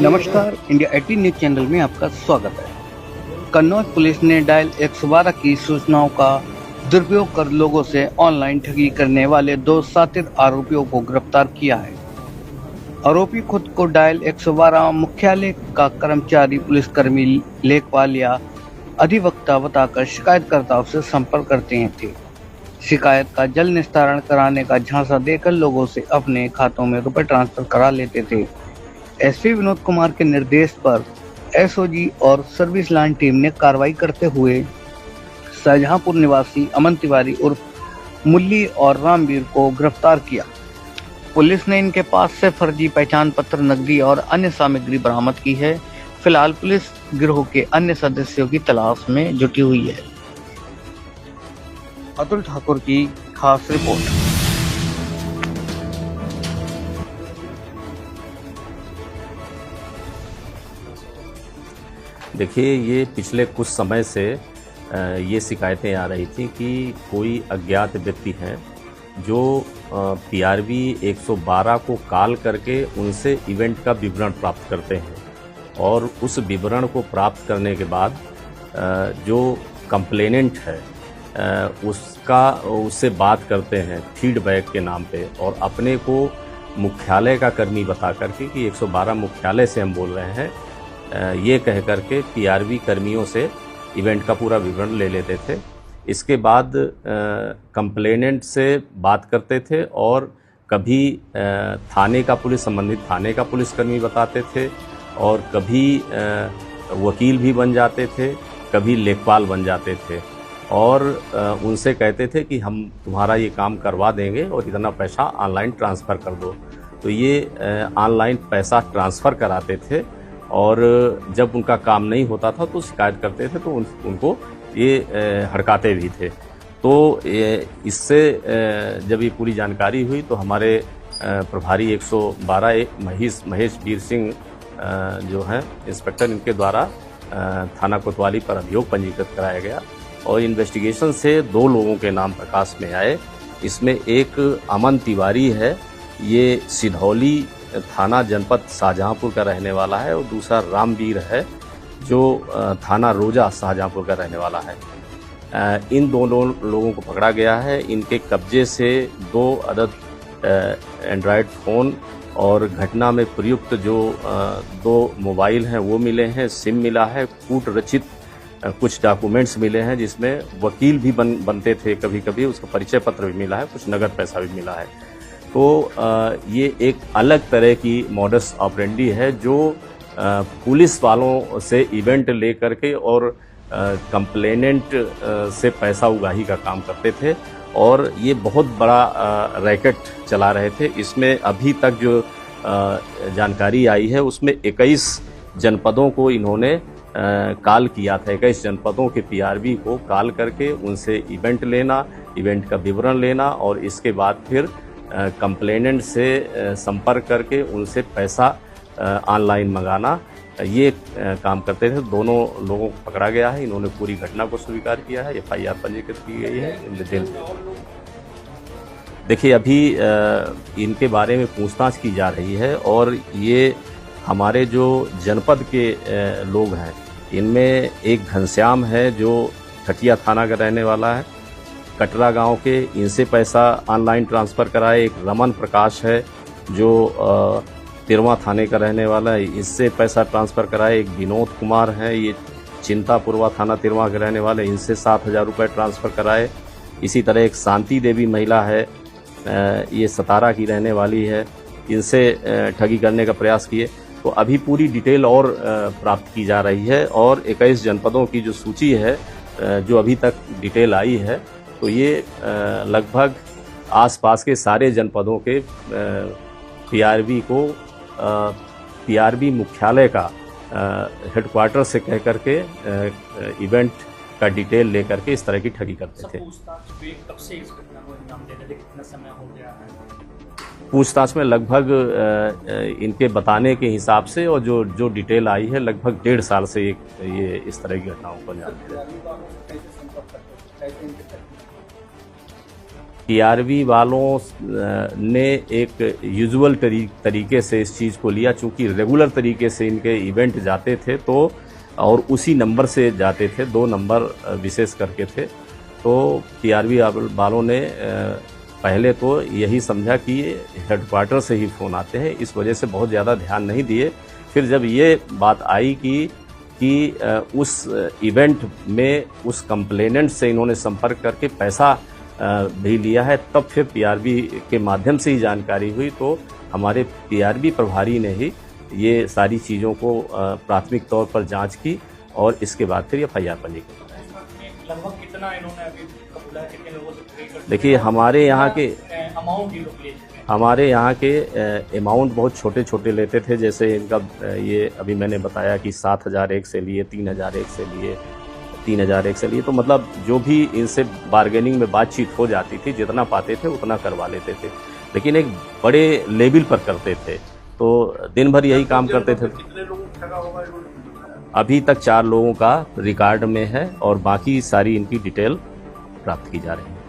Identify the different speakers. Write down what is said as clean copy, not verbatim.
Speaker 1: नमस्कार, India 18 news channel में आपका स्वागत है। कन्नौज पुलिस ने डायल 112 की सूचनाओं का दुरुपयोग कर लोगों से ऑनलाइन ठगी करने वाले 2 शातिर आरोपियों को गिरफ्तार किया है। आरोपी खुद को डायल 112 मुख्यालय का कर्मचारी पुलिसकर्मी लेखपाल या अधिवक्ता बताकर शिकायतकर्ताओं से संपर्क करते थे। शिकायत का जल्द निस्तारण कराने का झांसा देकर लोगों से अपने खातों में रुपए ट्रांसफर करा लेते थे। एसपी विनोद कुमार के निर्देश पर एसओजी और सर्विस लाइन टीम ने कार्रवाई करते हुए शाहजहांपुर निवासी अमन तिवारी उर्फ मुल्ली और रामवीर को गिरफ्तार किया। पुलिस ने इनके पास से फर्जी पहचान पत्र, नकदी और अन्य सामग्री बरामद की है। फिलहाल पुलिस गिरोह के अन्य सदस्यों की तलाश में जुटी हुई है। अतुल ठाकुर की खास रिपोर्ट।
Speaker 2: देखिए, ये पिछले कुछ समय से ये शिकायतें आ रही थी कि कोई अज्ञात व्यक्ति हैं जो PRV 112 को कॉल करके उनसे इवेंट का विवरण प्राप्त करते हैं और उस विवरण को प्राप्त करने के बाद जो कंप्लेनेंट है उससे बात करते हैं फीडबैक के नाम पे और अपने को मुख्यालय का कर्मी बता करके कि 112 मुख्यालय से हम बोल रहे हैं, ये कह करके PRV कर्मियों से इवेंट का पूरा विवरण ले लेते थे। इसके बाद कंप्लेनेंट से बात करते थे और कभी थाने का संबंधित थाने का पुलिसकर्मी बताते थे और कभी वकील भी बन जाते थे, कभी लेखपाल बन जाते थे और उनसे कहते थे कि हम तुम्हारा ये काम करवा देंगे और इतना पैसा ऑनलाइन ट्रांसफ़र कर दो। तो ये ऑनलाइन पैसा ट्रांसफ़र कराते थे और जब उनका काम नहीं होता था तो शिकायत करते थे तो उनको ये हड़काते भी थे। तो इससे जब ये पूरी जानकारी हुई तो हमारे प्रभारी 112 महेश वीर सिंह जो हैं इंस्पेक्टर, इनके द्वारा थाना कोतवाली पर अभियोग पंजीकृत कराया गया और इन्वेस्टिगेशन से 2 लोगों के नाम प्रकाश में आए। इसमें एक अमन तिवारी है, ये सिधौली थाना जनपद शाहजहांपुर का रहने वाला है और दूसरा रामवीर है जो थाना रोजा शाहजहांपुर का रहने वाला है। इन दोनों लोगों को पकड़ा गया है। इनके कब्जे से 2 अदद एंड्रॉयड फ़ोन और घटना में प्रयुक्त जो 2 मोबाइल हैं वो मिले हैं, सिम मिला है, कूट रचित कुछ डॉक्यूमेंट्स मिले हैं जिसमें वकील भी बनते थे कभी कभी, उसका परिचय पत्र भी मिला है, कुछ नगद पैसा भी मिला है। तो ये एक अलग तरह की मॉडस ऑपरेंडी है जो पुलिस वालों से इवेंट ले करके और कंप्लेनेंट से पैसा उगाही का काम करते थे और ये बहुत बड़ा रैकेट चला रहे थे। इसमें अभी तक जो जानकारी आई है उसमें 21 जनपदों को इन्होंने कॉल किया था। 21 जनपदों के PRV को कॉल करके उनसे इवेंट लेना, इवेंट का विवरण लेना और इसके बाद फिर कंप्लेनेंट से संपर्क करके उनसे पैसा ऑनलाइन मंगाना, ये काम करते थे। दोनों लोगों को पकड़ा गया है। इन्होंने पूरी घटना को स्वीकार किया है, FIR पंजीकृत की गई है। देखिए, अभी इनके बारे में पूछताछ की जा रही है और ये हमारे जो जनपद के लोग हैं इनमें एक घनश्याम है जो खटिया थाना का रहने वाला है, कटरा गांव के, इनसे पैसा ऑनलाइन ट्रांसफ़र कराए। एक रमन प्रकाश है जो तिरवा थाने का रहने वाला है, इससे पैसा ट्रांसफ़र कराए। एक विनोद कुमार है, ये चिंतापुरवा थाना तिरवा के रहने वाले, इनसे 7,000 रुपये ट्रांसफ़र कराए। इसी तरह एक शांति देवी महिला है, ये सतारा की रहने वाली है, इनसे ठगी करने का प्रयास किए। तो अभी पूरी डिटेल और प्राप्त की जा रही है और 21 जनपदों की जो सूची है जो अभी तक डिटेल आई है तो ये लगभग आसपास के सारे जनपदों के PRV को PRV मुख्यालय का हेडक्वार्टर से कह करके इवेंट का डिटेल लेकर के इस तरह की ठगी करते थे। पूछताछ में लगभग इनके बताने के हिसाब से और जो डिटेल आई है लगभग 1.5 साल से ये इस तरह की घटनाओं को अंजाम दे रहे हैं। पीआरवी वालों ने एक यूजुअल तरीके से इस चीज़ को लिया, चूंकि रेगुलर तरीके से इनके इवेंट जाते थे तो और उसी नंबर से जाते थे, 2 नंबर विशेष करके थे। तो पीआरवी वालों ने पहले तो यही समझा कि हेडक्वार्टर से ही फ़ोन आते हैं, इस वजह से बहुत ज़्यादा ध्यान नहीं दिए। फिर जब ये बात आई कि उस इवेंट में उस कंप्लेनेंट से इन्होंने संपर्क करके पैसा भी लिया है, तब फिर पीआरबी के माध्यम से ही जानकारी हुई। तो हमारे पीआरबी प्रभारी ने ही ये सारी चीज़ों को प्राथमिक तौर पर जांच की और इसके बाद फिर एफआईआर पंजीकृत।
Speaker 3: लगभग कितना इन्होंने अभी कबूला, कितने लोगों से ट्रेड करते?
Speaker 2: देखिए हमारे यहाँ के
Speaker 3: अमाउंट ये लोग ले चुके हैं?
Speaker 2: हमारे यहाँ के अमाउंट बहुत छोटे छोटे लेते थे। जैसे इनका ये अभी मैंने बताया कि 7,000 एक से लिए, 3,000 एक से लिए, 3,000 एक से लिए। तो मतलब जो भी इनसे बार्गेनिंग में बातचीत हो जाती थी, जितना पाते थे उतना करवा लेते थे, लेकिन एक बड़े लेवल पर करते थे। तो दिन भर यही काम करते थे।
Speaker 3: कितने लोगों को ठगा होगा?
Speaker 2: अभी तक 4 लोगों का रिकॉर्ड में है और बाकी सारी इनकी डिटेल प्राप्त की जा रही है।